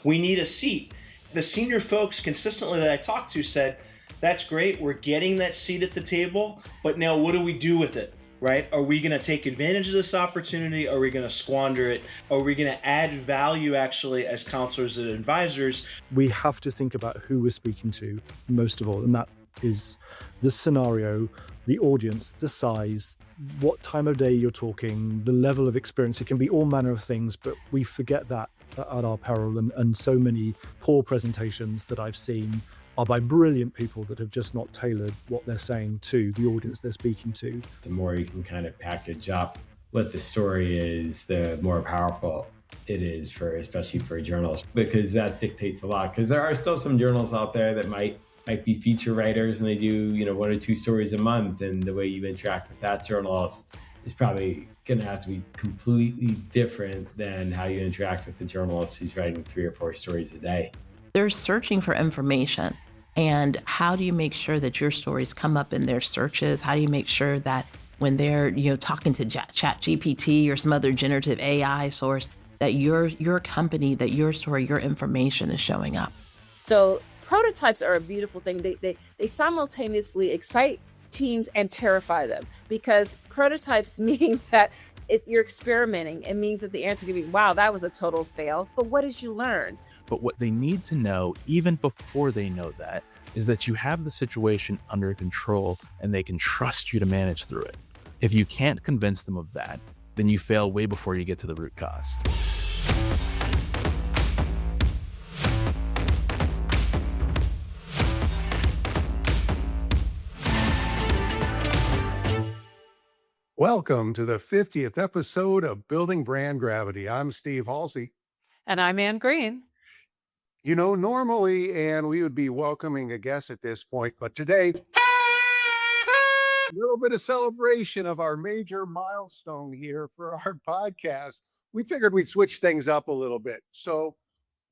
We need a seat. The senior folks consistently that I talked to said, that's great, we're getting that seat at the table, but now what do we do with it, right? Are we going to take advantage of this opportunity? Are we going to squander it? Are we going to add value actually as counselors and advisors? We have to think about who we're speaking to most of all, and that is the scenario, the audience, the size, what time of day you're talking, the level of experience. It can be all manner of things, but we forget that at our peril. And so many poor presentations that I've seen are by brilliant people that have just not tailored what they're saying to the audience they're speaking to. The more you can kind of package up what the story is, the more powerful it is especially for a journalist, because that dictates a lot. Because there are still some journals out there that might be feature writers and they do, 1 or 2 stories a month. And the way you interact with that journalist is probably going to have to be completely different than how you interact with the journalist who's writing 3 or 4 stories a day. They're searching for information. And how do you make sure that your stories come up in their searches? How do you make sure that when they're, talking to Chat GPT or some other generative AI source, that your company, that your story, your information is showing up? So prototypes are a beautiful thing. They simultaneously excite teams and terrify them, because prototypes mean that if you're experimenting, it means that the answer could be, wow, that was a total fail. But what did you learn? But what they need to know, even before they know that, is that you have the situation under control and they can trust you to manage through it. If you can't convince them of that, then you fail way before you get to the root cause. Welcome to the 50th episode of Building Brand Gravity. I'm Steve Halsey. And I'm Ann Green. Normally, Ann, we would be welcoming a guest at this point, but today, a little bit of celebration of our major milestone here for our podcast. We figured we'd switch things up a little bit. So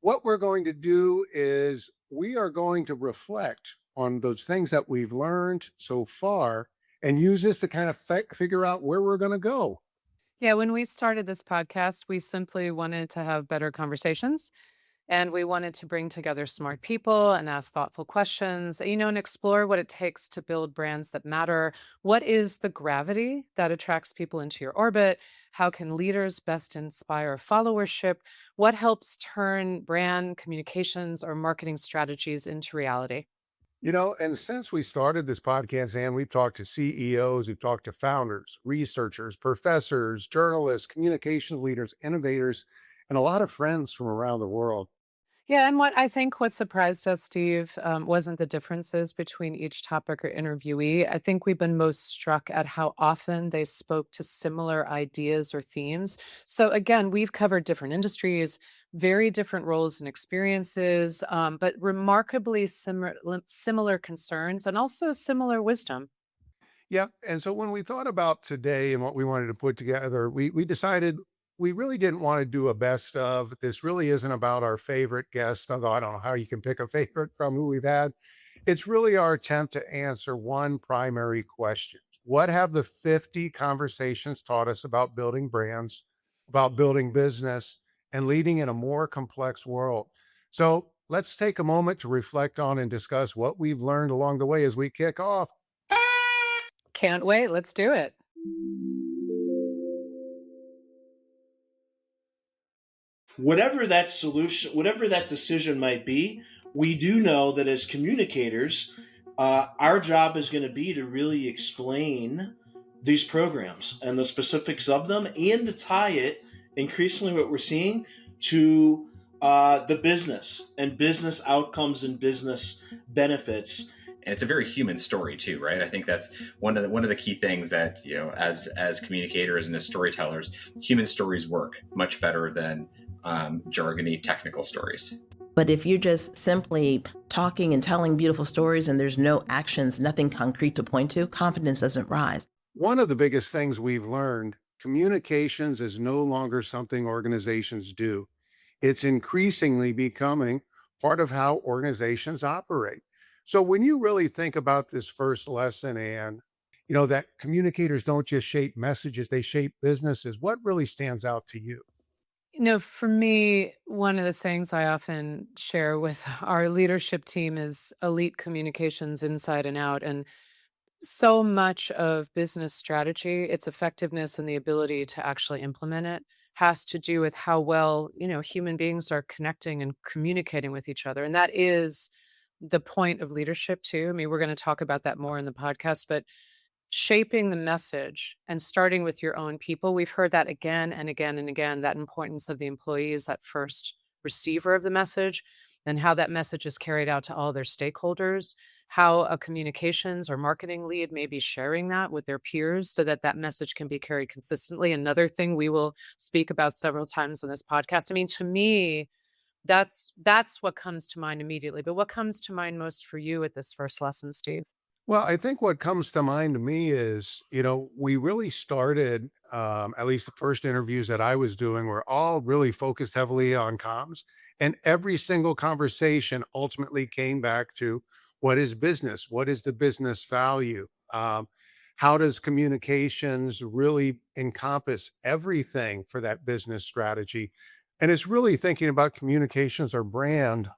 what we're going to do is we are going to reflect on those things that we've learned so far and use this to kind of figure out where we're going to go. Yeah, when we started this podcast, we simply wanted to have better conversations. And we wanted to bring together smart people and ask thoughtful questions, and explore what it takes to build brands that matter. What is the gravity that attracts people into your orbit? How can leaders best inspire followership? What helps turn brand communications or marketing strategies into reality? And since we started this podcast, Ann, we've talked to CEOs, we've talked to founders, researchers, professors, journalists, communication leaders, innovators, and a lot of friends from around the world. Yeah, and what surprised us, Steve, wasn't the differences between each topic or interviewee. I think we've been most struck at how often they spoke to similar ideas or themes. So again, we've covered different industries, very different roles and experiences, but remarkably similar concerns and also similar wisdom. Yeah, and so when we thought about today and what we wanted to put together, we decided we really didn't want to do a best of. This really isn't about our favorite guest, although I don't know how you can pick a favorite from who we've had. It's really our attempt to answer one primary question. What have the 50 conversations taught us about building brands, about building business, and leading in a more complex world? So let's take a moment to reflect on and discuss what we've learned along the way as we kick off. Can't wait. Let's do it. Whatever that solution, whatever that decision might be, we do know that as communicators, our job is going to be to really explain these programs and the specifics of them, and to tie it, increasingly what we're seeing, to the business and business outcomes and business benefits. And it's a very human story too, right? I think that's one of the key things that, as communicators and as storytellers, human stories work much better than jargony technical stories. But if you're just simply talking and telling beautiful stories and there's no actions, nothing concrete to point to, confidence doesn't rise. One of the biggest things we've learned, communications is no longer something organizations do. It's increasingly becoming part of how organizations operate. So when you really think about this first lesson, Ann, that communicators don't just shape messages, they shape businesses, what really stands out to you? For me, one of the things I often share with our leadership team is elite communications inside and out. And so much of business strategy, its effectiveness and the ability to actually implement it has to do with how well, human beings are connecting and communicating with each other. And that is the point of leadership too. I mean, we're going to talk about that more in the podcast, but shaping the message and starting with your own people. We've heard that again and again and again, that importance of the employees, that first receiver of the message, and how that message is carried out to all their stakeholders, how a communications or marketing lead may be sharing that with their peers so that that message can be carried consistently. Another thing we will speak about several times in this podcast. I mean, to me, that's what comes to mind immediately. But what comes to mind most for you at this first lesson, Steve? Well, I think what comes to mind to me is, we really started, at least the first interviews that I was doing were all really focused heavily on comms. And every single conversation ultimately came back to what is business? What is the business value? How does communications really encompass everything for that business strategy? And it's really thinking about communications or brand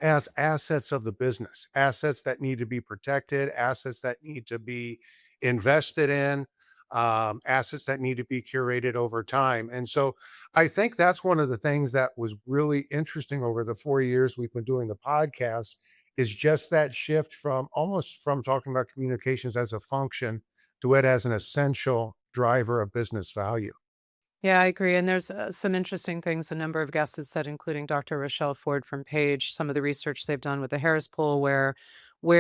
as assets of the business, assets that need to be protected, assets that need to be invested in, assets that need to be curated over time. And so I think that's one of the things that was really interesting over the 4 years we've been doing the podcast is just that shift from almost from talking about communications as a function to it as an essential driver of business value. Yeah, I agree. And there's some interesting things a number of guests have said, including Dr. Rochelle Ford from Page, some of the research they've done with the Harris poll, where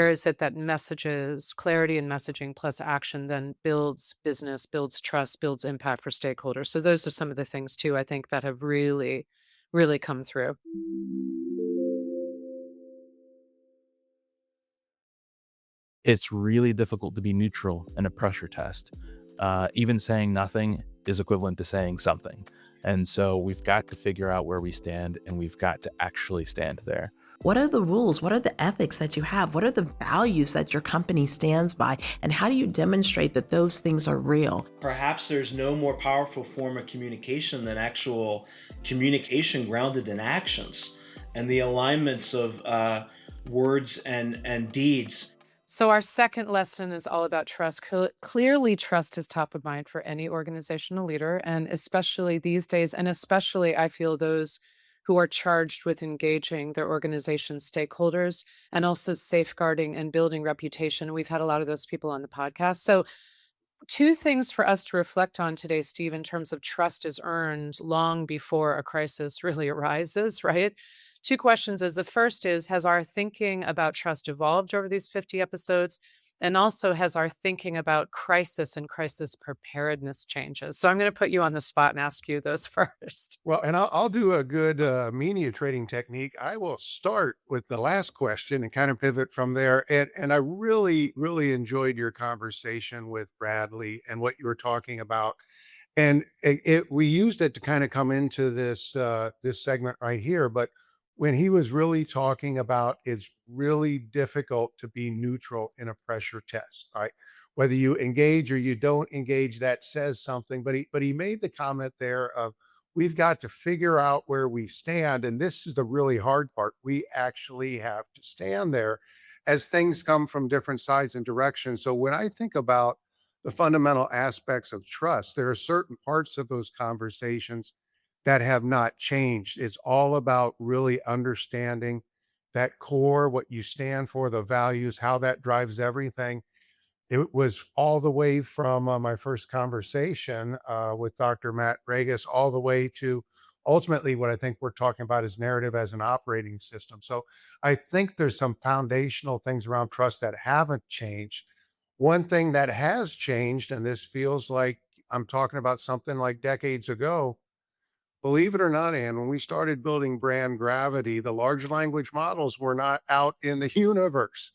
is it that messages, clarity and messaging plus action then builds business, builds trust, builds impact for stakeholders. So those are some of the things too, I think that have really, really come through. It's really difficult to be neutral in a pressure test. Even saying nothing is equivalent to saying something. And so we've got to figure out where we stand, and we've got to actually stand there. What are the rules? What are the ethics that you have? What are the values that your company stands by? And how do you demonstrate that those things are real? Perhaps there's no more powerful form of communication than actual communication grounded in actions and the alignments of words and deeds. So our second lesson is all about trust. Clearly, trust is top of mind for any organizational leader, and especially these days, and especially I feel those who are charged with engaging their organization's stakeholders and also safeguarding and building reputation. We've had a lot of those people on the podcast. So two things for us to reflect on today, Steve, in terms of trust is earned long before a crisis really arises, right? Two questions is the first is, has our thinking about trust evolved over these 50 episodes? And also, has our thinking about crisis and crisis preparedness changes? So I'm going to put you on the spot and ask you those first. Well, and I'll do a good media trading technique. I will start with the last question and kind of pivot from there. And I really, really enjoyed your conversation with Bradley and what you were talking about. And we used it to kind of come into this this segment right here. But when he was really talking about it's really difficult to be neutral in a pressure test, right? Whether you engage or you don't engage, that says something. But he made the comment there of we've got to figure out where we stand. And this is the really hard part. We actually have to stand there as things come from different sides and directions. So when I think about the fundamental aspects of trust, there are certain parts of those conversations that have not changed. It's all about really understanding that core, what you stand for, the values, how that drives everything. It was all the way from my first conversation with Dr. Matt Regas, all the way to ultimately what I think we're talking about is narrative as an operating system. So I think there's some foundational things around trust that haven't changed. One thing that has changed, and this feels like I'm talking about something like decades ago, believe it or not, Ann, when we started building brand gravity, the large language models were not out in the universe,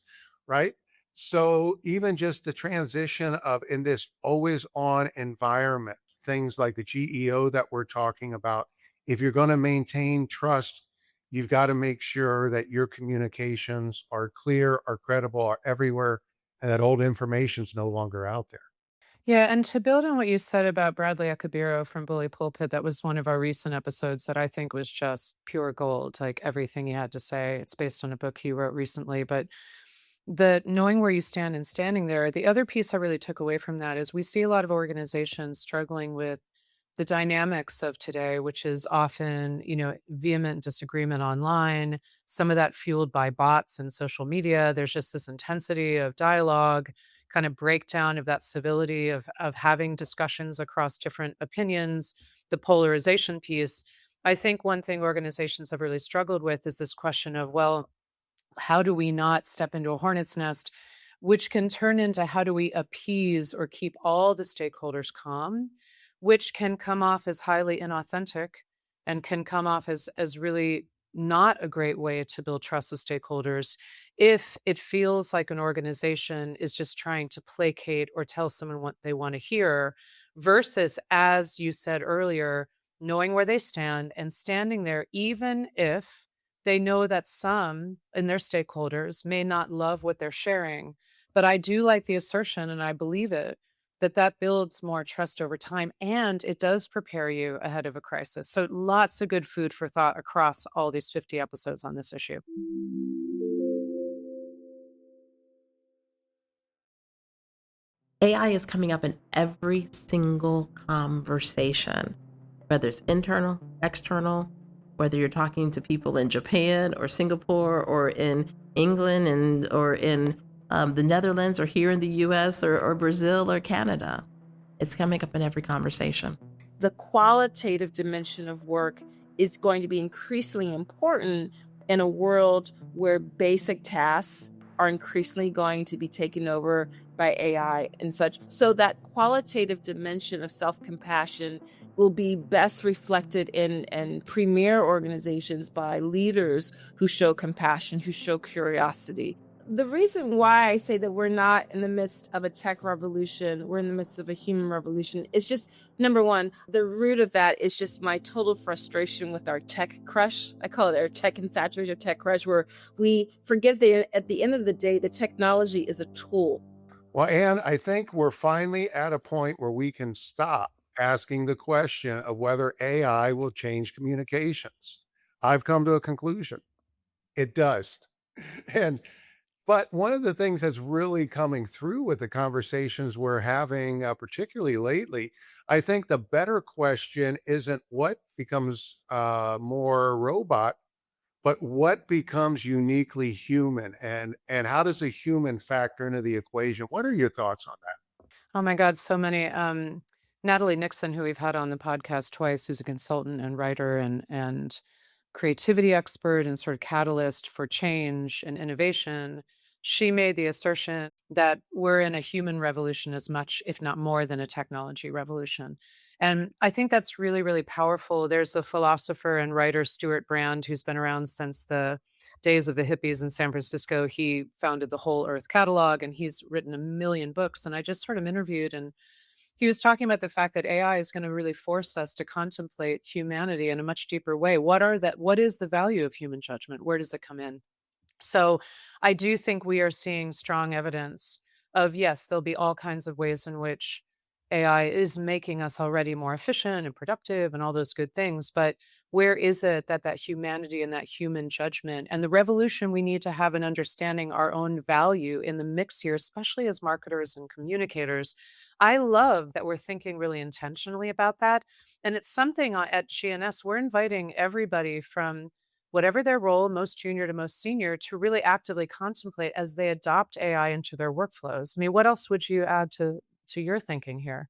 right? So even just the transition of in this always on environment, things like the GEO that we're talking about, if you're going to maintain trust, you've got to make sure that your communications are clear, are credible, are everywhere, and that old information is no longer out there. Yeah, and to build on what you said about Bradley Akabiro from Bully Pulpit, that was one of our recent episodes that I think was just pure gold, like everything he had to say. It's based on a book he wrote recently, but the knowing where you stand and standing there, the other piece I really took away from that is we see a lot of organizations struggling with the dynamics of today, which is often, vehement disagreement online, some of that fueled by bots and social media. There's just this intensity of dialogue, kind of breakdown of that civility of having discussions across different opinions, the polarization piece. I think one thing organizations have really struggled with is this question of, well, how do we not step into a hornet's nest, which can turn into how do we appease or keep all the stakeholders calm, which can come off as highly inauthentic and can come off as really not a great way to build trust with stakeholders if it feels like an organization is just trying to placate or tell someone what they want to hear versus, as you said earlier, knowing where they stand and standing there, even if they know that some in their stakeholders may not love what they're sharing. But I do like the assertion, and I believe it, that that builds more trust over time and it does prepare you ahead of a crisis. So lots of good food for thought across all these 50 episodes on this issue. AI is coming up in every single conversation, whether it's internal, external, whether you're talking to people in Japan or Singapore or in England or in the Netherlands or here in the US or Brazil or Canada. It's coming up in every conversation. The qualitative dimension of work is going to be increasingly important in a world where basic tasks are increasingly going to be taken over by AI and such. So that qualitative dimension of self-compassion will be best reflected in premier organizations by leaders who show compassion, who show curiosity. The reason why I say that we're not in the midst of a tech revolution, we're in the midst of a human revolution, is just, number one, the root of that is just my total frustration with our tech crush. I call it our tech infatuated or tech crush, where we forget that at the end of the day, the technology is a tool. Well, Anne, I think we're finally at a point where we can stop asking the question of whether AI will change communications. I've come to a conclusion. It does. And but one of the things that's really coming through with the conversations we're having, particularly lately, I think the better question isn't what becomes more robot, but what becomes uniquely human, and how does a human factor into the equation? What are your thoughts on that? Oh my God, so many. Natalie Nixon, who we've had on the podcast twice, who's a consultant and writer and creativity expert and sort of catalyst for change and innovation, she made the assertion that we're in a human revolution as much, if not more, than a technology revolution. And I think that's really, really powerful. There's a philosopher and writer, Stuart Brand, who's been around since the days of the hippies in San Francisco. He founded the Whole Earth Catalog and he's written a million books. And I just heard him interviewed and he was talking about the fact that AI is going to really force us to contemplate humanity in a much deeper way. What is the value of human judgment? Where does it come in? So I do think we are seeing strong evidence of, yes, there'll be all kinds of ways in which AI is making us already more efficient and productive and all those good things. But where is it that that humanity and that human judgment and the revolution we need to have in understanding our own value in the mix here, especially as marketers and communicators? I love that we're thinking really intentionally about that. And it's something at GNS, we're inviting everybody from whatever their role, most junior to most senior, to really actively contemplate as they adopt AI into their workflows. I mean, what else would you add to your thinking here?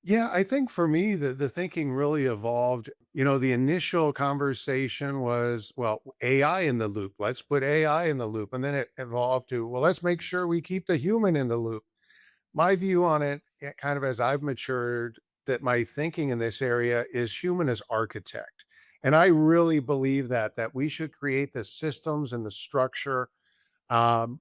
Yeah, I think for me, the thinking really evolved. The initial conversation was, well, AI in the loop. Let's put AI in the loop. And then it evolved to, well, let's make sure we keep the human in the loop. My view on it, kind of as I've matured, that my thinking in this area is human as architect. And I really believe that we should create the systems and the structure. Um,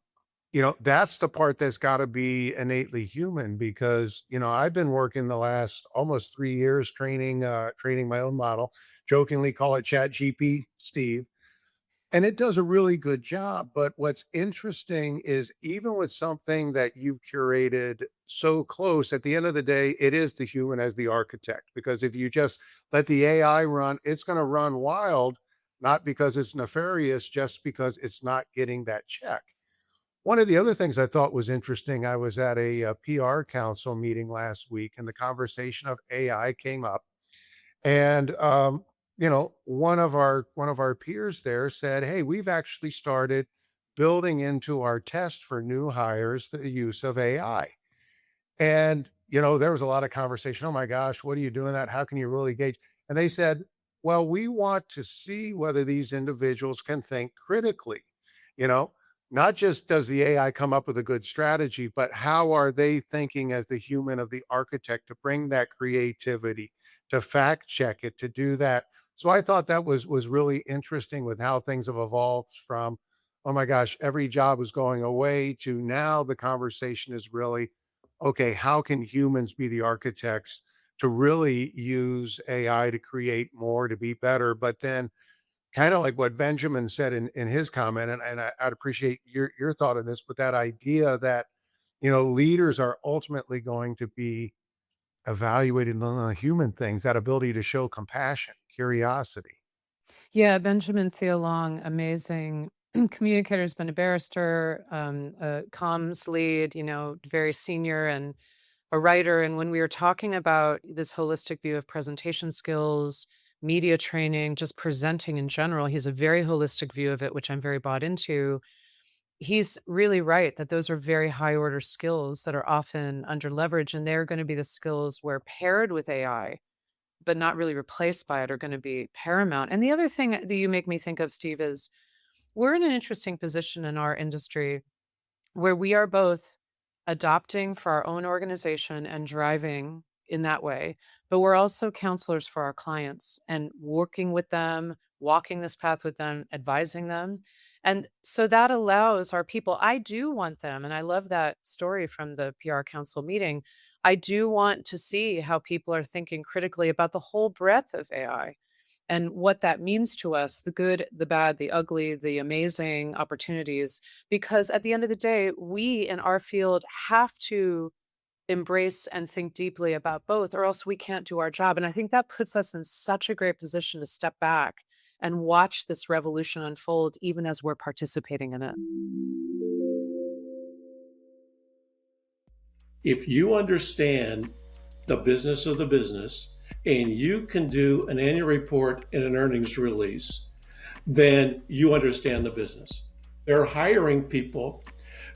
that's the part that's got to be innately human because, I've been working the last almost 3 years training my own model, jokingly call it Chat GP Steve. And it does a really good job. But what's interesting is even with something that you've curated so close, at the end of the day, it is the human as the architect. Because if you just let the AI run, it's going to run wild, not because it's nefarious, just because it's not getting that check. One of the other things I thought was interesting, I was at a PR council meeting last week, and the conversation of AI came up. And one of our peers there said, "Hey, we've actually started building into our test for new hires the use of AI." And, there was a lot of conversation. Oh my gosh, what are you doing that? How can you really gauge? And they said, well, we want to see whether these individuals can think critically. You know, not just does the AI come up with a good strategy, but how are they thinking as the human of the architect to bring that creativity, to fact check it, to do that. So I thought that was really interesting with how things have evolved from, oh my gosh, every job is going away to now the conversation is really, okay, how can humans be the architects to really use AI to create more, to be better? But then, kind of like what Benjamin said in his comment, and I'd appreciate your thought on this, but that idea that, leaders are ultimately going to be evaluated on the human things, that ability to show compassion, curiosity. Yeah, Benjamin Theolong, amazing communicator, has been a barrister, a comms lead, very senior, and a writer. And when we were talking about this holistic view of presentation skills, media training, just presenting in general, he's a very holistic view of it, which I'm very bought into. He's really right that those are very high order skills that are often under leverage, and they're going to be the skills where paired with AI, but not really replaced by it, are going to be paramount. And the other thing that you make me think of, Steve, is we're in an interesting position in our industry where we are both adopting for our own organization and driving in that way, but we're also counselors for our clients and working with them, walking this path with them, advising them. And so that allows our people, I do want them, and I love that story from the PR council meeting. I do want to see how people are thinking critically about the whole breadth of AI and what that means to us, the good, the bad, the ugly, the amazing opportunities. Because at the end of the day, we in our field have to embrace and think deeply about both, or else we can't do our job. And I think that puts us in such a great position to step back and watch this revolution unfold, even as we're participating in it. If you understand the business of the business and you can do an annual report and an earnings release, then you understand the business. They're hiring people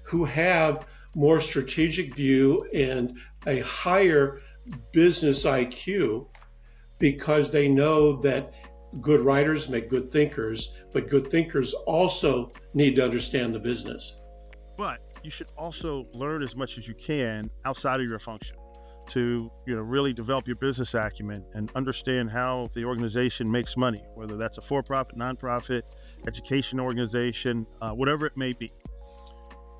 who have more strategic view and a higher business IQ because they know that good writers make good thinkers, but good thinkers also need to understand the business. But you should also learn as much as you can outside of your function to really develop your business acumen and understand how the organization makes money, whether that's a for-profit, nonprofit, education organization, whatever it may be.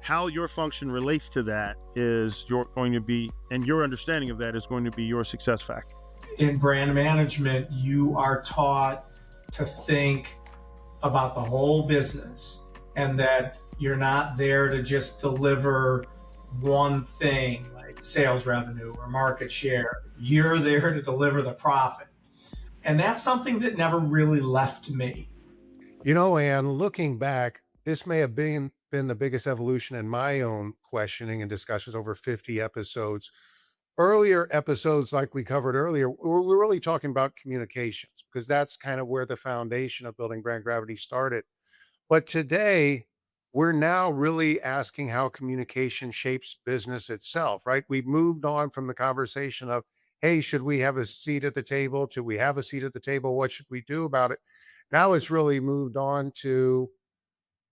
How your function relates to that is going to be, and your understanding of that is going to be your success factor. In brand management, you are taught to think about the whole business and that you're not there to just deliver one thing like sales revenue or market share. You're there to deliver the profit. And that's something that never really left me. And looking back, this may have been the biggest evolution in my own questioning and discussions over 50 episodes. Earlier episodes, like we covered earlier, we're really talking about communications because that's kind of where the foundation of building brand gravity started. But today, we're now really asking how communication shapes business itself, right? We've moved on from the conversation of, hey, should we have a seat at the table? Should we have a seat at the table? What should we do about it? Now it's really moved on to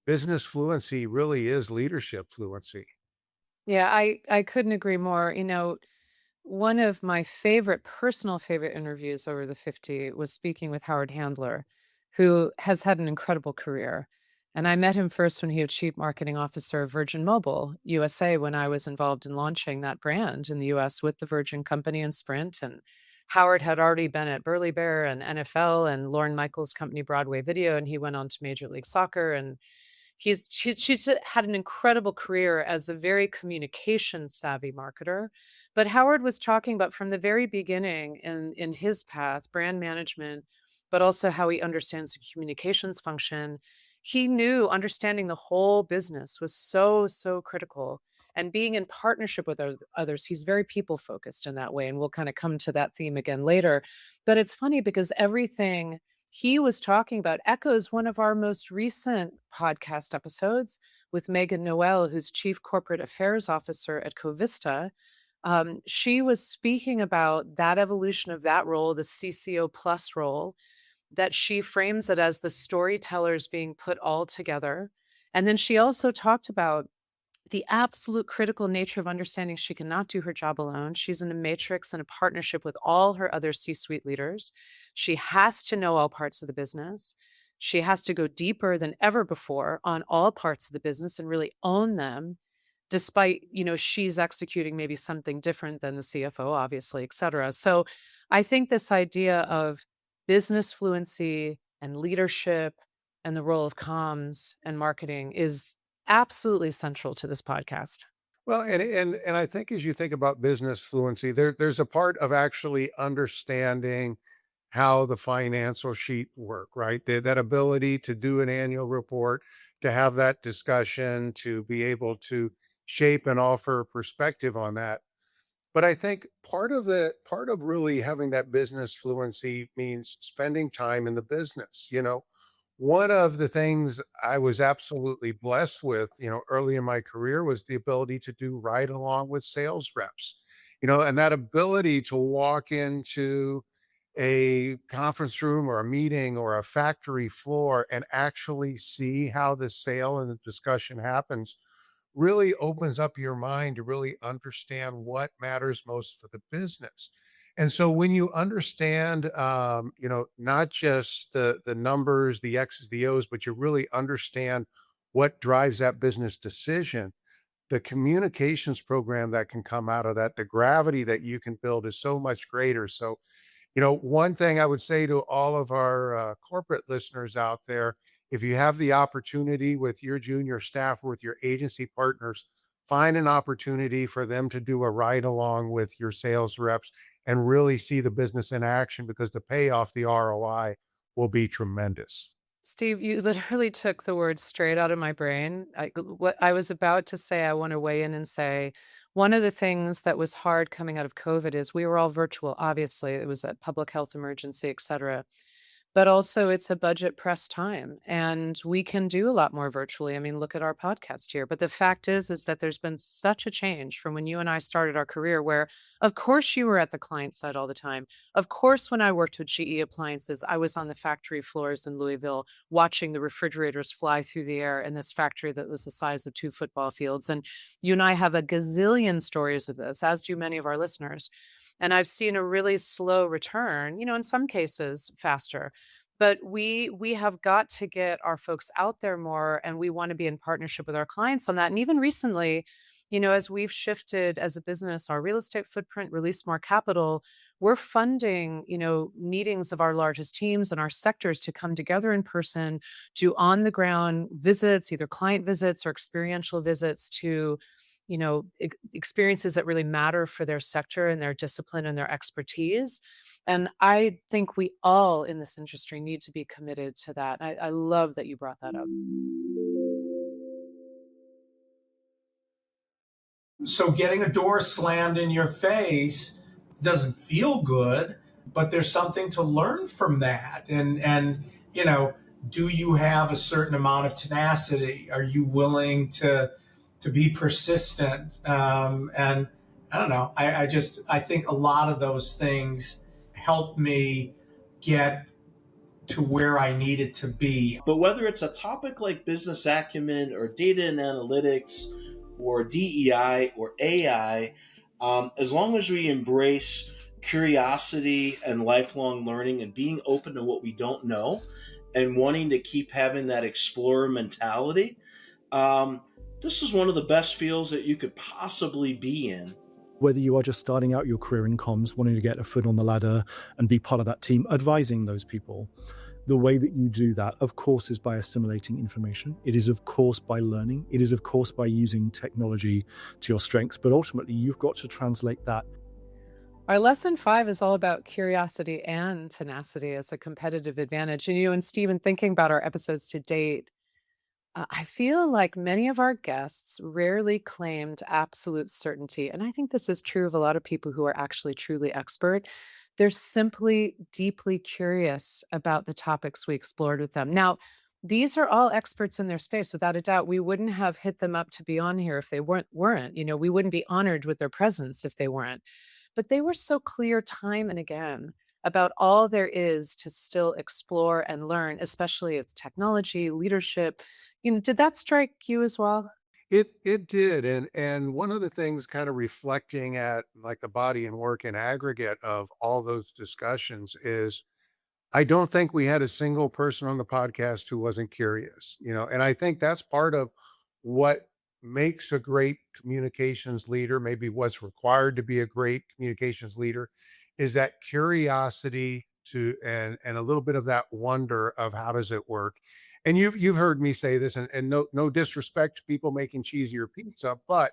business fluency really is leadership fluency. Yeah, I couldn't agree more. One of my personal favorite interviews over the 50 was speaking with Howard Handler, who has had an incredible career. And I met him first when he was Chief Marketing Officer of Virgin Mobile USA when I was involved in launching that brand in the US with the Virgin Company and Sprint and Howard had already been at Burley Bear and NFL and Lorne Michaels' company Broadway Video, and he went on to Major League Soccer. And she's had an incredible career as a very communication savvy marketer. But Howard was talking about from the very beginning in his path, brand management, but also how he understands the communications function. He knew understanding the whole business was so critical, and being in partnership with others. He's very people focused in that way. And we'll kind of come to that theme again later. But it's funny because everything he was talking about echoes one of our most recent podcast episodes with Megan Noel, who's Chief Corporate Affairs Officer at Covista. She was speaking about that evolution of that role, the CCO plus role, that she frames it as the storytellers being put all together. And then she also talked about the absolute critical nature of understanding she cannot do her job alone. She's in a matrix and a partnership with all her other C-suite leaders. She has to know all parts of the business. She has to go deeper than ever before on all parts of the business and really own them, despite, she's executing maybe something different than the CFO, obviously, et cetera. So I think this idea of business fluency and leadership and the role of comms and marketing is absolutely central to this podcast. Well, and I think as you think about business fluency, there's a part of actually understanding how the financial sheet work, right? That ability to do an annual report, to have that discussion, to be able to shape and offer perspective on that. But I think part of really having that business fluency means spending time in the business. One of the things I was absolutely blessed with, early in my career was the ability to do ride along with sales reps, and that ability to walk into a conference room or a meeting or a factory floor and actually see how the sale and the discussion happens really opens up your mind to really understand what matters most for the business. And so when you understand, not just the numbers, the X's, the O's, but you really understand what drives that business decision, the communications program that can come out of that, the gravity that you can build is so much greater. So, one thing I would say to all of our corporate listeners out there, if you have the opportunity with your junior staff or with your agency partners, find an opportunity for them to do a ride along with your sales reps and really see the business in action, because the payoff, the ROI, will be tremendous. Steve, you literally took the words straight out of my brain. What I was about to say, I want to weigh in and say, one of the things that was hard coming out of COVID is we were all virtual. Obviously, it was a public health emergency, et cetera. But also it's a budget press time and we can do a lot more virtually. I mean, look at our podcast here. But the fact is that there's been such a change from when you and I started our career where, of course, you were at the client side all the time. Of course, when I worked with GE Appliances, I was on the factory floors in Louisville watching the refrigerators fly through the air in this factory that was the size of 2 football fields. And you and I have a gazillion stories of this, as do many of our listeners. And I've seen a really slow return, in some cases faster. But we have got to get our folks out there more, and we want to be in partnership with our clients on that. And even recently, as we've shifted as a business, our real estate footprint, released more capital, we're funding, meetings of our largest teams and our sectors to come together in person, to on the ground visits, either client visits or experiential visits to experiences that really matter for their sector and their discipline and their expertise. And I think we all in this industry need to be committed to that. I love that you brought that up. So getting a door slammed in your face doesn't feel good, but there's something to learn from that. And do you have a certain amount of tenacity? Are you willing to be persistent? And I don't know. I think a lot of those things helped me get to where I needed to be. But whether it's a topic like business acumen or data and analytics or DEI or AI, as long as we embrace curiosity and lifelong learning and being open to what we don't know and wanting to keep having that explorer mentality, this is one of the best fields that you could possibly be in. whether you are just starting out your career in comms, wanting to get a foot on the ladder and be part of that team, advising those people. The way that you do that, of course, is by assimilating information. It is, of course, by learning. It is, of course, by using technology to your strengths. But ultimately, you've got to translate that. Our lesson 5 is all about curiosity and tenacity as a competitive advantage. And Stephen, thinking about our episodes to date, I feel like many of our guests rarely claimed absolute certainty. And I think this is true of a lot of people who are actually truly expert. They're simply deeply curious about the topics we explored with them. Now, these are all experts in their space, without a doubt. We wouldn't have hit them up to be on here if they weren't. We wouldn't be honored with their presence if they weren't. But they were so clear time and again about all there is to still explore and learn, especially with technology, leadership. Did that strike you as well? It did. And one of the things kind of reflecting at like the body and work in aggregate of all those discussions is I don't think we had a single person on the podcast who wasn't curious, and I think that's part of what makes a great communications leader, maybe what's required to be a great communications leader, is that curiosity and a little bit of that wonder of how does it work. And you've heard me say this, and no disrespect to people making cheesier pizza, but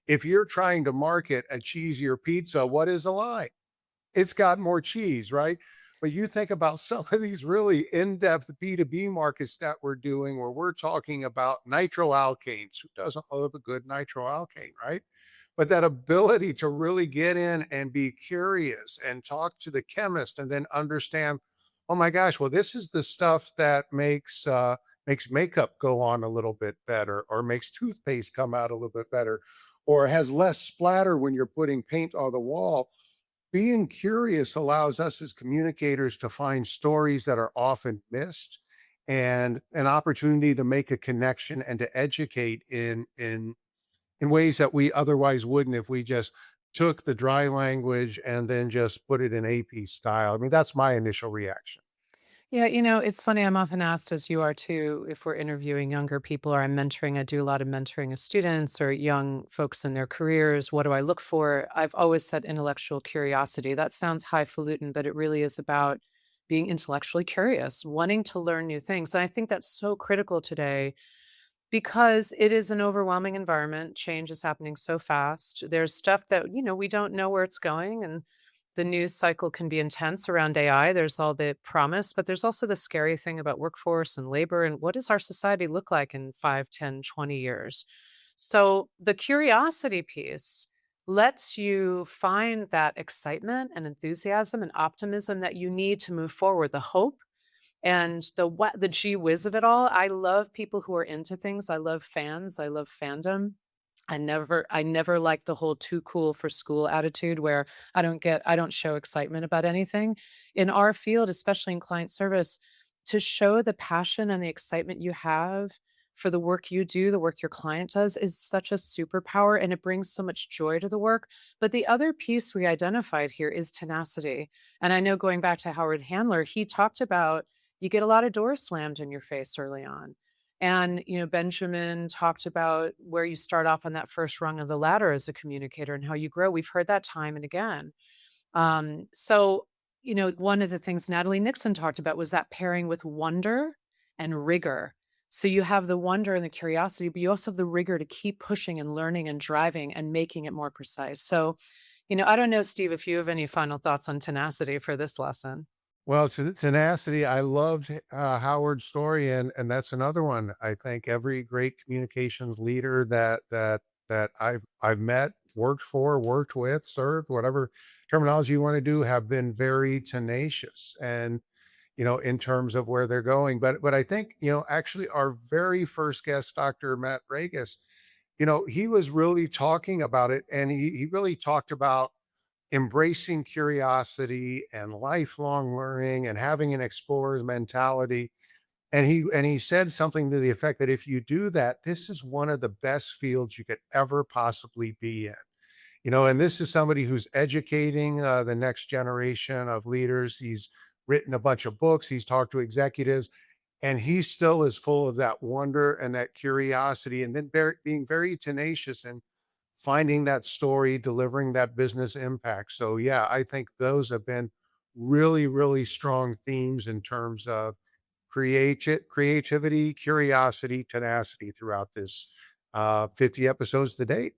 if you're trying to market a cheesier pizza, what is the line? It's got more cheese, right? But you think about some of these really in-depth B2B markets that we're doing where we're talking about nitroalkanes. Who doesn't love a good nitroalkane, right? But that ability to really get in and be curious and talk to the chemist and then understand, oh my gosh, well, this is the stuff that makes makeup go on a little bit better, or makes toothpaste come out a little bit better, or has less splatter when you're putting paint on the wall. Being curious allows us as communicators to find stories that are often missed and an opportunity to make a connection and to educate in ways that we otherwise wouldn't if we just took the dry language and then just put it in AP style. I mean, that's my initial reaction. Yeah, it's funny. I'm often asked, as you are too, if we're interviewing younger people or I'm mentoring. I do a lot of mentoring of students or young folks in their careers. What do I look for? I've always said intellectual curiosity. That sounds highfalutin, but it really is about being intellectually curious, wanting to learn new things. And I think that's so critical today because it is an overwhelming environment. Change is happening so fast. There's stuff that, we don't know where it's going. And the news cycle can be intense around AI. There's all the promise, but there's also the scary thing about workforce and labor and what does our society look like in 5, 10, 20 years? So the curiosity piece lets you find that excitement and enthusiasm and optimism that you need to move forward, the hope and the gee whiz of it all. I love people who are into things. I love fans. I love fandom. I never like the whole too cool for school attitude where I don't show excitement about anything. In our field, especially in client service, to show the passion and the excitement you have for the work you do, the work your client does, is such a superpower and it brings so much joy to the work. But the other piece we identified here is tenacity. And I know, going back to Howard Handler, he talked about you get a lot of doors slammed in your face early on. And, Benjamin talked about where you start off on that first rung of the ladder as a communicator and how you grow. We've heard that time and again. So, one of the things Natalie Nixon talked about was that pairing with wonder and rigor. So you have the wonder and the curiosity, but you also have the rigor to keep pushing and learning and driving and making it more precise. So, I don't know, Steve, if you have any final thoughts on tenacity for this lesson. Well, tenacity. I loved Howard's story, and that's another one. I think every great communications leader that I've met, worked for, worked with, served, whatever terminology you want to do, have been very tenacious, and in terms of where they're going. But I think actually our very first guest, Dr. Matt Regis, he was really talking about it, and he really talked about embracing curiosity and lifelong learning and having an explorer's mentality. And he said something to the effect that if you do that, this is one of the best fields you could ever possibly be in. And this is somebody who's educating the next generation of leaders. He's written a bunch of books. He's talked to executives, and he still is full of that wonder and that curiosity, and then being very tenacious and finding that story, delivering that business impact. So yeah, I think those have been really, really strong themes in terms of creativity, curiosity, tenacity throughout this 50 episodes to date.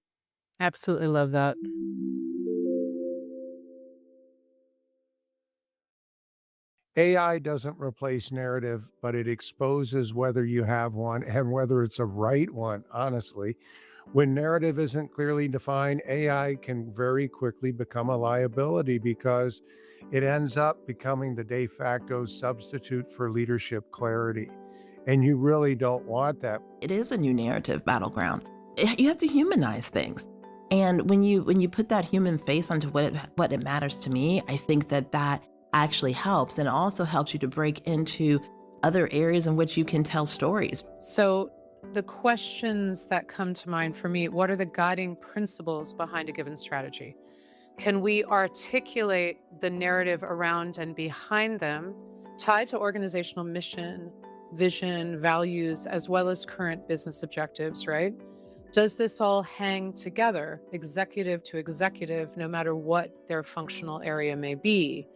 Absolutely love that. AI doesn't replace narrative, but it exposes whether you have one and whether it's a right one, honestly. When narrative isn't clearly defined, AI can very quickly become a liability because it ends up becoming the de facto substitute for leadership clarity. And you really don't want that. It is a new narrative battleground. You have to humanize things. And when you put that human face onto what it matters to me, I think that actually helps, and also helps you to break into other areas in which you can tell stories. So, the questions that come to mind for me, what are the guiding principles behind a given strategy? Can we articulate the narrative around and behind them, tied to organizational mission, vision, values, as well as current business objectives, right? Does this all hang together, executive to executive, no matter what their functional area may be?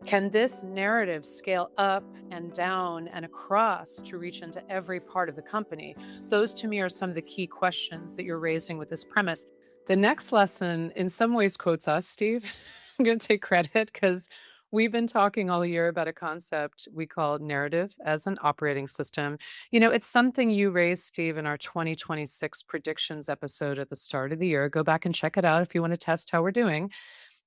Can this narrative scale up and down and across to reach into every part of the company? Those to me are some of the key questions that you're raising with this premise. The next lesson, in some ways, quotes us, Steve. I'm going to take credit because we've been talking all year about a concept we call narrative as an operating system. It's something you raised, Steve, in our 2026 predictions episode at the start of the year. Go back and check it out if you want to test how we're doing.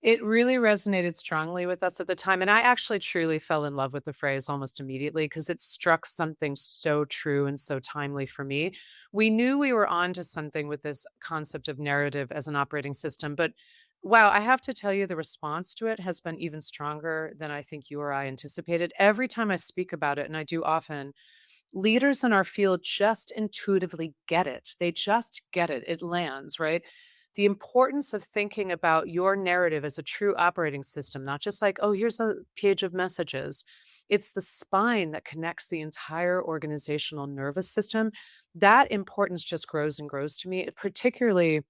It really resonated strongly with us at the time. And I actually truly fell in love with the phrase almost immediately because it struck something so true and so timely for me. We knew we were on to something with this concept of narrative as an operating system. But wow, I have to tell you, the response to it has been even stronger than I think you or I anticipated. Every time I speak about it, and I do often, leaders in our field just intuitively get it. They just get it. It lands, right? The importance of thinking about your narrative as a true operating system, not just like, oh, here's a page of messages. It's the spine that connects the entire organizational nervous system. That importance just grows and grows to me, particularly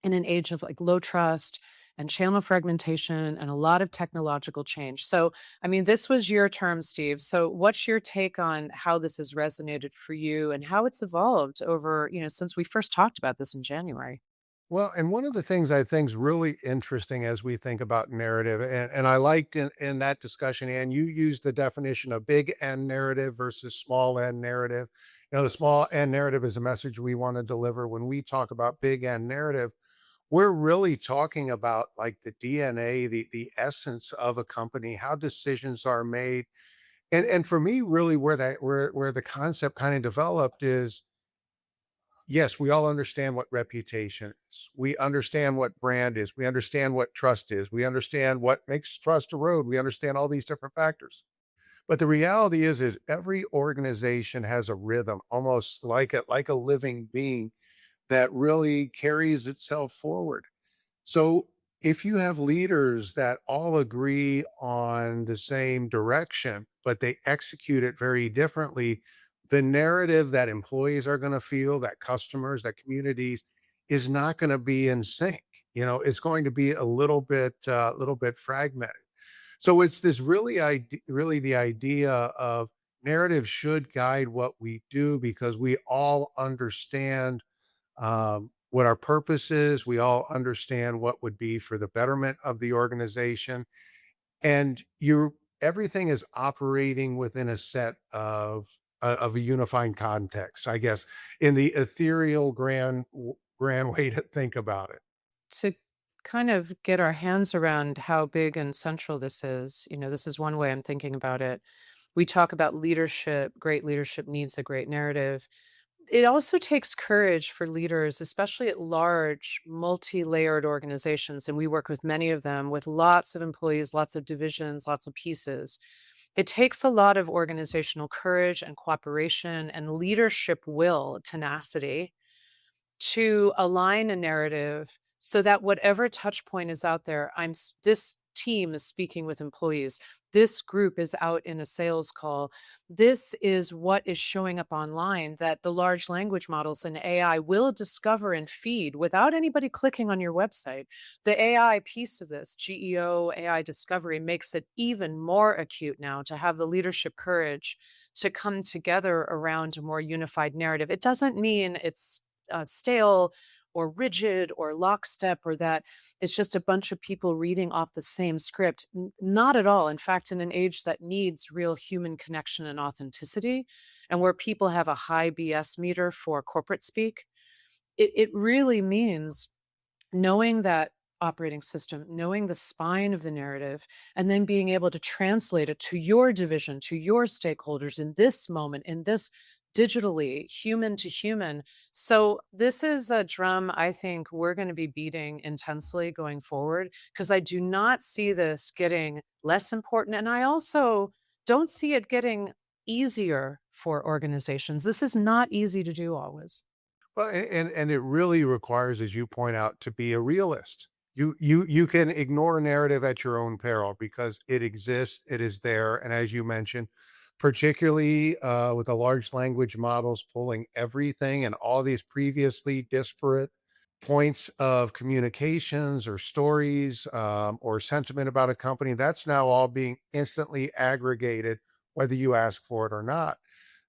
in an age of like low trust and channel fragmentation and a lot of technological change. So, I mean, this was your term, Steve. So, what's your take on how this has resonated for you and how it's evolved over, since we first talked about this in January? Well, and one of the things I think is really interesting as we think about narrative, and I liked in that discussion, and you used the definition of big N narrative versus small N narrative. The small N narrative is a message we want to deliver. When we talk about big N narrative, we're really talking about like the DNA, the essence of a company, how decisions are made. And for me, really where the concept kind of developed is, yes, we all understand what reputation is. We understand what brand is. We understand what trust is. We understand what makes trust erode. We understand all these different factors. But the reality is every organization has a rhythm, almost like a living being that really carries itself forward. So if you have leaders that all agree on the same direction, but they execute it very differently, the narrative that employees are going to feel, that customers, that communities is not going to be in sync. It's going to be a little bit fragmented. So it's this really the idea of narrative should guide what we do because we all understand what our purpose is. We all understand what would be for the betterment of the organization. And everything is operating within a set of a unifying context, I guess, in the ethereal grand way to think about it. To kind of get our hands around how big and central this is, this is one way I'm thinking about it. We talk about leadership. Great leadership needs a great narrative. It also takes courage for leaders, especially at large, multi-layered organizations. And we work with many of them with lots of employees, lots of divisions, lots of pieces. It takes a lot of organizational courage and cooperation and leadership will, tenacity, to align a narrative so that whatever touch point is out there, this team is speaking with employees. This group is out in a sales call. This is what is showing up online that the large language models and AI will discover and feed without anybody clicking on your website. The AI piece of this, GEO AI discovery, makes it even more acute now to have the leadership courage to come together around a more unified narrative. It doesn't mean it's stale or rigid or lockstep, or that it's just a bunch of people reading off the same script. Not at all. In fact, in an age that needs real human connection and authenticity, and where people have a high BS meter for corporate speak, it really means knowing that operating system, knowing the spine of the narrative, and then being able to translate it to your division, to your stakeholders in this moment, in this digitally, human to human. So, this is a drum I think we're going to be beating intensely going forward, because I do not see this getting less important. And I also don't see it getting easier for organizations. This is not easy to do always. Well, and it really requires, as you point out, to be a realist. You can ignore narrative at your own peril because it exists, it is there, and as you mentioned, particularly with the large language models pulling everything and all these previously disparate points of communications or stories or sentiment about a company, that's now all being instantly aggregated, whether you ask for it or not.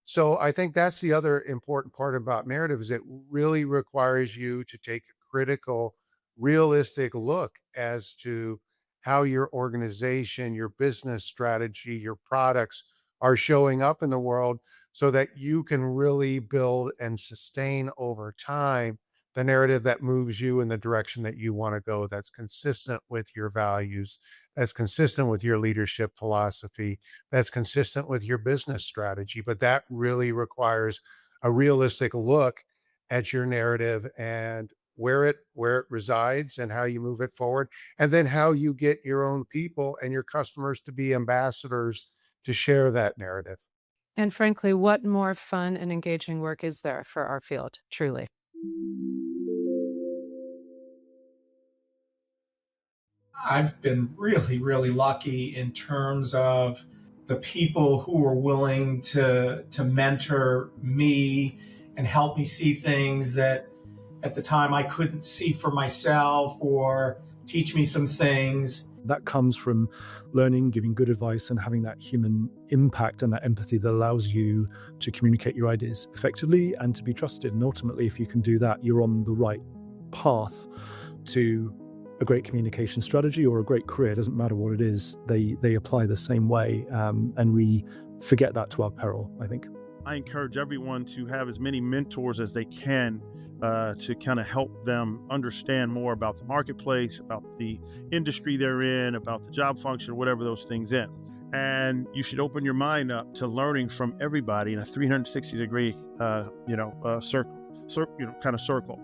So I think that's the other important part about narrative is it really requires you to take a critical, realistic look as to how your organization, your business strategy, your products are showing up in the world so that you can really build and sustain over time the narrative that moves you in the direction that you want to go, that's consistent with your values, that's consistent with your leadership philosophy, that's consistent with your business strategy. But that really requires a realistic look at your narrative and where it resides and how you move it forward, and then how you get your own people and your customers to be ambassadors to share that narrative. And frankly, what more fun and engaging work is there for our field, truly? I've been really, really lucky in terms of the people who are willing to mentor me and help me see things that at the time I couldn't see for myself, or teach me some things. That comes from learning, giving good advice, and having that human impact and that empathy that allows you to communicate your ideas effectively and to be trusted. And ultimately, if you can do that, you're on the right path to a great communication strategy or a great career. It doesn't matter what it is, they apply the same way. And we forget that to our peril, I think. I encourage everyone to have as many mentors as they can to kind of help them understand more about the marketplace, about the industry they're in, about the job function, whatever those things in. And you should open your mind up to learning from everybody in a 360-degree, circle.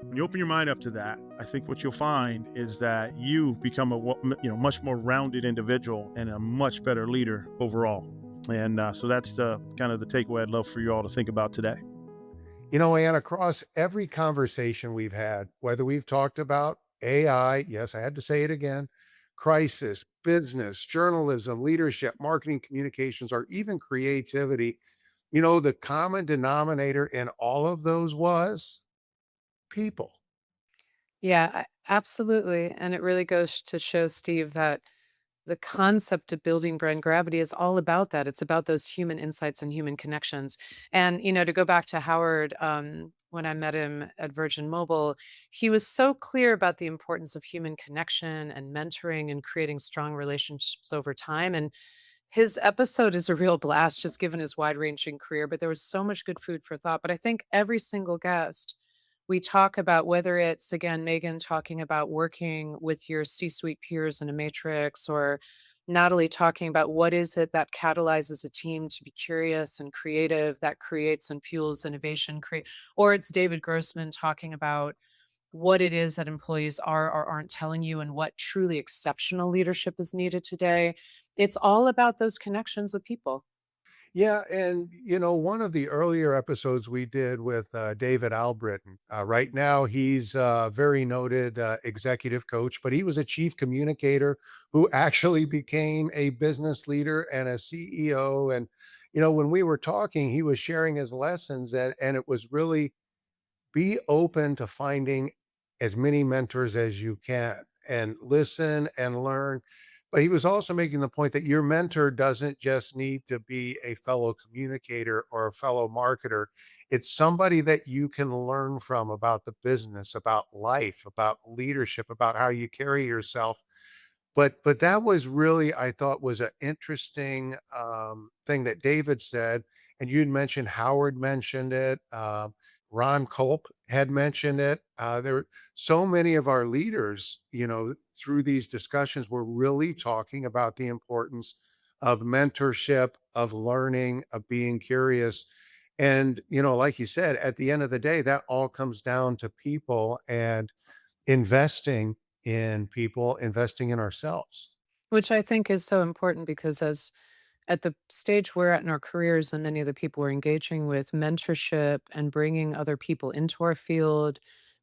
When you open your mind up to that, I think what you'll find is that you become a much more rounded individual and a much better leader overall. And so that's kind of the takeaway I'd love for you all to think about today. You know, Ann, across every conversation we've had, whether we've talked about AI, yes, I had to say it again, crisis, business, journalism, leadership, marketing, communications, or even creativity, you know, the common denominator in all of those was people. Yeah, absolutely. And it really goes to show, Steve, that the concept of building brand gravity is all about that. It's about those human insights and human connections. And, to go back to Howard, when I met him at Virgin Mobile, he was so clear about the importance of human connection and mentoring and creating strong relationships over time. And his episode is a real blast, just given his wide ranging career, but there was so much good food for thought. But I think every single guest, we talk about, whether it's, again, Megan talking about working with your C-suite peers in a matrix, or Natalie talking about what is it that catalyzes a team to be curious and creative, that creates and fuels innovation, or it's David Grossman talking about what it is that employees are or aren't telling you and what truly exceptional leadership is needed today. It's all about those connections with people. Yeah, and one of the earlier episodes we did with David Albritton. Right now, he's a very noted executive coach, but he was a chief communicator who actually became a business leader and a CEO. And when we were talking, he was sharing his lessons, and it was really be open to finding as many mentors as you can and listen and learn. But he was also making the point that your mentor doesn't just need to be a fellow communicator or a fellow marketer. It's somebody that you can learn from about the business, about life, about leadership, about how you carry yourself. But that was really, I thought, was an interesting thing that David said, and you'd mentioned Howard mentioned it. Ron Culp had mentioned it. There were so many of our leaders, through these discussions, were really talking about the importance of mentorship, of learning, of being curious. And, like you said, at the end of the day, that all comes down to people and investing in people, investing in ourselves. Which I think is so important because as at the stage we're at in our careers and many of the people we're engaging with, mentorship and bringing other people into our field,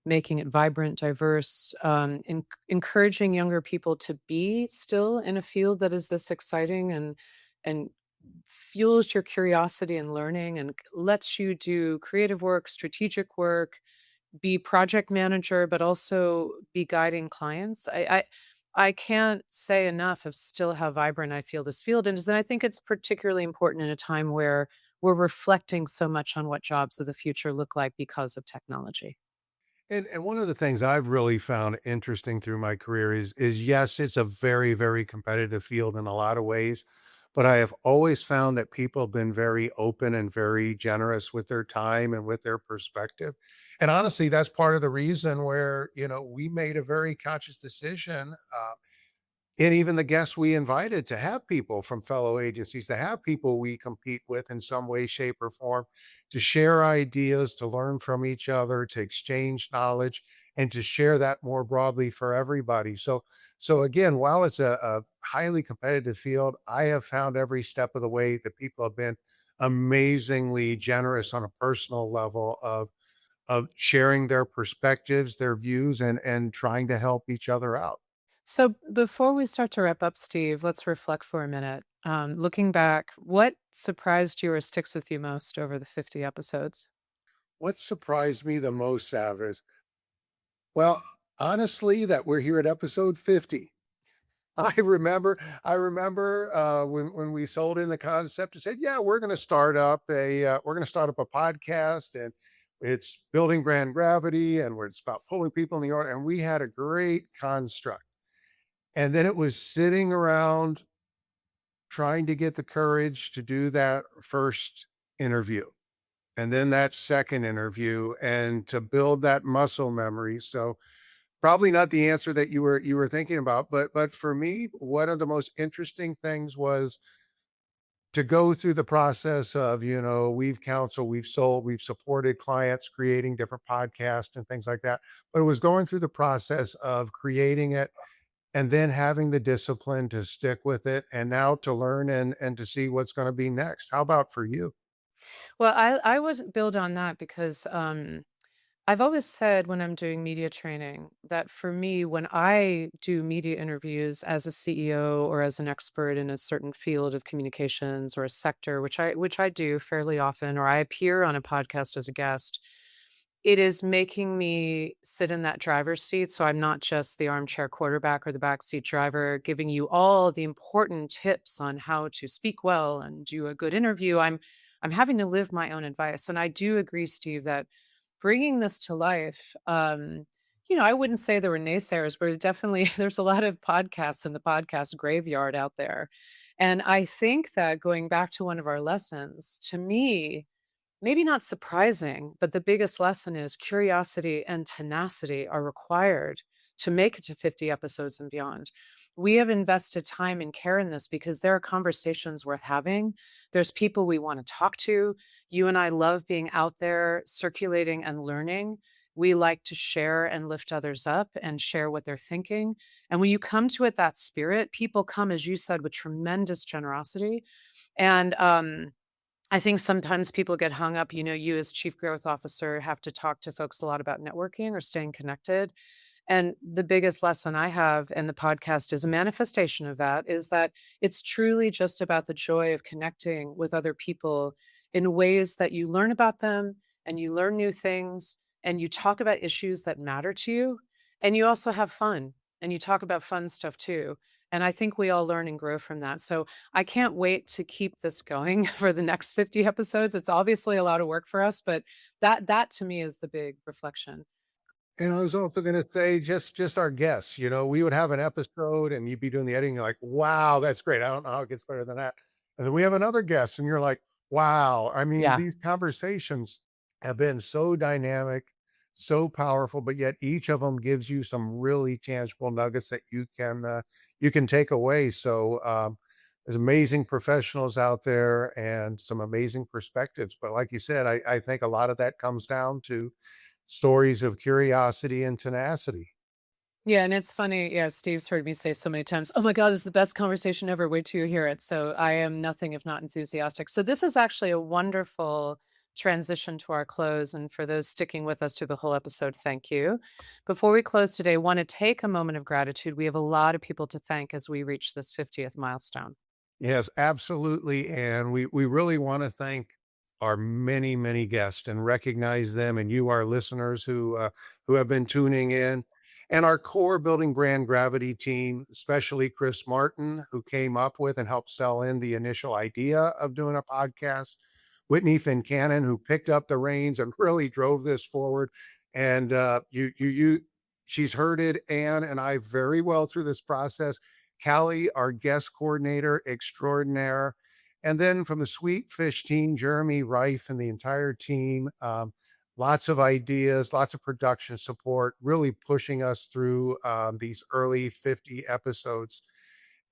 making it vibrant, diverse, encouraging younger people to be still in a field that is this exciting and fuels your curiosity and learning and lets you do creative work, strategic work, be project manager, but also be guiding clients. I can't say enough of still how vibrant I feel this field is, and I think it's particularly important in a time where we're reflecting so much on what jobs of the future look like because of technology. And one of the things I've really found interesting through my career is yes, it's a very, very competitive field in a lot of ways, but I have always found that people have been very open and very generous with their time and with their perspective. And honestly, that's part of the reason where, we made a very conscious decision. And even the guests we invited to have people from fellow agencies, to have people we compete with in some way, shape, or form, to share ideas, to learn from each other, to exchange knowledge, and to share that more broadly for everybody. So again, while it's a highly competitive field, I have found every step of the way that people have been amazingly generous on a personal level of sharing their perspectives, their views, and trying to help each other out. So before we start to wrap up, Steve, let's reflect for a minute. Looking back, what surprised you or sticks with you most over the 50 episodes? What surprised me the most, Sav, is, well, honestly, that we're here at episode 50. I remember when we sold in the concept and said, yeah, we're going to start up a podcast, and it's building brand gravity, and it's about pulling people in the order. And we had a great construct. And then it was sitting around trying to get the courage to do that first interview, and then that second interview, and to build that muscle memory. So probably not the answer that you were thinking about, but for me, one of the most interesting things was to go through the process of, we've counseled, we've sold, we've supported clients creating different podcasts and things like that. But it was going through the process of creating it and then having the discipline to stick with it, and now to learn and to see what's going to be next. How about for you? Well, I would build on that because I've always said when I'm doing media training that for me, when I do media interviews as a CEO or as an expert in a certain field of communications or a sector, which I do fairly often, or I appear on a podcast as a guest, it is making me sit in that driver's seat. So I'm not just the armchair quarterback or the backseat driver giving you all the important tips on how to speak well and do a good interview. I'm having to live my own advice. And I do agree, Steve, that bringing this to life, I wouldn't say there were naysayers, but definitely there's a lot of podcasts in the podcast graveyard out there. And I think that going back to one of our lessons, to me, maybe not surprising, but the biggest lesson is curiosity and tenacity are required to make it to 50 episodes and beyond. We have invested time and care in this because there are conversations worth having. There's people we want to talk to. You and I love being out there circulating and learning. We like to share and lift others up and share what they're thinking. And when you come to it, that spirit, people come, as you said, with tremendous generosity. And I think sometimes people get hung up. You as chief growth officer have to talk to folks a lot about networking or staying connected. And the biggest lesson I have, and the podcast is a manifestation of that, is that it's truly just about the joy of connecting with other people in ways that you learn about them and you learn new things and you talk about issues that matter to you. And you also have fun and you talk about fun stuff too. And I think we all learn and grow from that. So I can't wait to keep this going for the next 50 episodes. It's obviously a lot of work for us, but that to me is the big reflection. And I was also going to say, just our guests, we would have an episode and you'd be doing the editing. You're like, wow, that's great. I don't know how it gets better than that. And then we have another guest and you're like, wow. I mean, Yeah. these conversations have been so dynamic, so powerful, but yet each of them gives you some really tangible nuggets that you can take away. So, there's amazing professionals out there and some amazing perspectives. But like you said, I think a lot of that comes down to stories of curiosity and tenacity. Yeah, and it's funny. Yeah, Steve's heard me say so many times, "Oh my God, this is the best conversation ever. Wait till you hear it." So I am nothing if not enthusiastic. So this is actually a wonderful transition to our close. And for those sticking with us through the whole episode, thank you. Before we close today, I want to take a moment of gratitude. We have a lot of people to thank as we reach this 50th milestone. Yes, absolutely. And we really want to thank our many, many guests and recognize them, and you, our listeners who have been tuning in, and our core Building Brand Gravity team, especially Chris Martin, who came up with and helped sell in the initial idea of doing a podcast, Whitney Fincannon, who picked up the reins and really drove this forward. And she's herded Anne and I very well through this process. Callie, our guest coordinator extraordinaire. And then from the Sweet Fish team, Jeremy Reif and the entire team, lots of ideas, lots of production support, really pushing us through these early 50 episodes.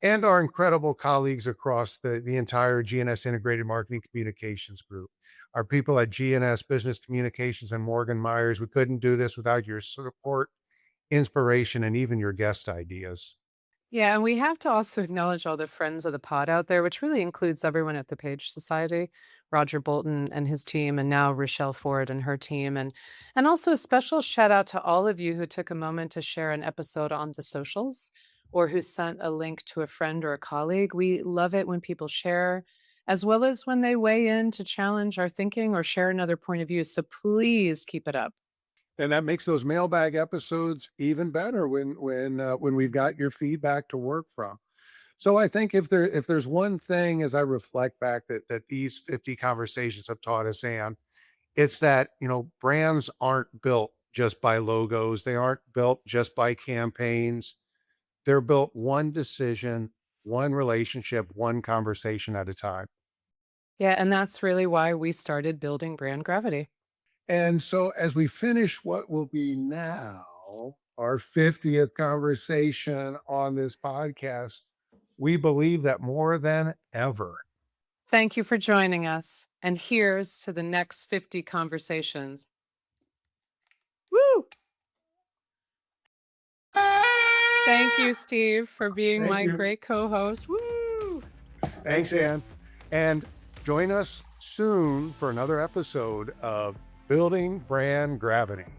And our incredible colleagues across the entire GNS Integrated Marketing Communications Group. Our people at GNS Business Communications and Morgan Myers. We couldn't do this without your support, inspiration, and even your guest ideas. Yeah, and we have to also acknowledge all the friends of the pod out there, which really includes everyone at the Page Society, Roger Bolton and his team, and now Rochelle Ford and her team. And also a special shout out to all of you who took a moment to share an episode on the socials or who sent a link to a friend or a colleague. We love it when people share, as well as when they weigh in to challenge our thinking or share another point of view. So please keep it up. And that makes those mailbag episodes even better when we've got your feedback to work from. So I think if there's one thing as I reflect back that these 50 conversations have taught us, Anne, it's that, brands aren't built just by logos. They aren't built just by campaigns. They're built one decision, one relationship, one conversation at a time. Yeah, and that's really why we started Building Brand Gravity. And so as we finish what will be now our 50th conversation on this podcast, we believe that more than ever. Thank you for joining us. And here's to the next 50 conversations. Woo! Thank you, Steve, for being my great co-host. Woo! Thanks, Anne. And join us soon for another episode of Building Brand Gravity.